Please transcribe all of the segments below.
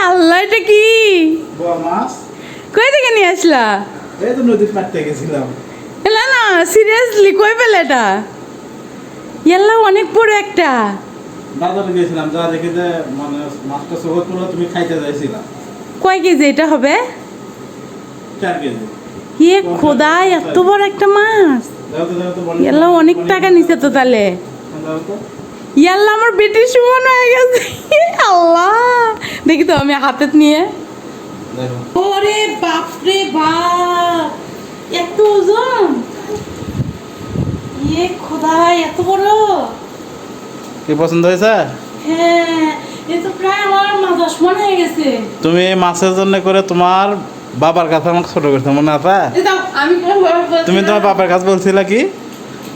আল্লাহ, এটা কি? বোয়াল মাছ। কই থেকে নিয়ে আসলা? এই তো নদীর পাড়তে গেছিলাম। এলা না, সিরিয়াসলি কই পেলে এটা? ইয়াল্লা, অনেক বড় একটা। বাজারে গেছিলাম, যা দেখে যে মানে মাছটা সহজ পুরো তুমি খাইতে যাইছিলা। কয় কেজি এটা হবে? 4 কেজি। ইয়ে খোদা, এত বড় একটা মাছ! দাও তো বলো। ইয়াল্লা, অনেক টাকা নিছে তো তাহলে। দাও তো। ইয়াল্লা, আমার বেটির সমান হয়ে গেছে। আল্লাহ, দেখি তো আমি হাতে নিয়ে। দেখো। ওরে বাপ রে বাপ, এত ওজন! ইয়ে খোদা, এত বড়! কি পছন্দ হয়েছে? হ্যাঁ, এ তো প্রায় আমার মাথা সমান হয়ে গেছে। তুমি এই মাছের জন্য করে তোমার বাবার কাছে আমাকে ছোট করতে মনে আছে? এই দাও, আমি তুমি তোমার বাবার কাছে বলছিলা কি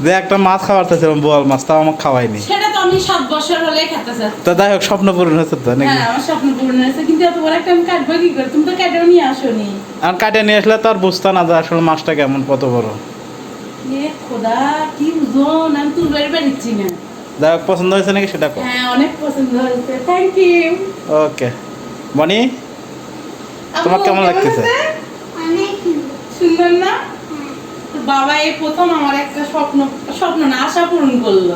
যে একটা মাছ খাওয়ার চাইছিলাম, বোয়াল মাছ, তাও আমাকে খাওয়াইনি। সেটা তো আমি 7 বছর হলে খেতে চাচ্ছি। তো যাই হোক, স্বপ্ন পূরণ হয়েছে তো নাকি? হ্যাঁ, আমার স্বপ্ন পূরণ হয়েছে, কিন্তু এত বড় একটা আমি কাটবো কি করে? তুমি তো কাটেও নিয়ে আসোনি। আর কাটে নিয়ে আসলে তো আর বুঝতে না যে আসলে মাছটা কেমন, কত বড়। এ খোদা, কি ওজন! আমি তুলবার পারছি না। যাই হোক, পছন্দ হয়েছে নাকি সেটা কো। হ্যাঁ, অনেক পছন্দ হয়েছে, থ্যাংক ইউ। ওকে বনি, তোমার কেমন লাগতেছে? অনেক সুন্দর না? তোর বাবা এই প্রথম আমার একটা স্বপ্ন না, আশা পূরণ করলো।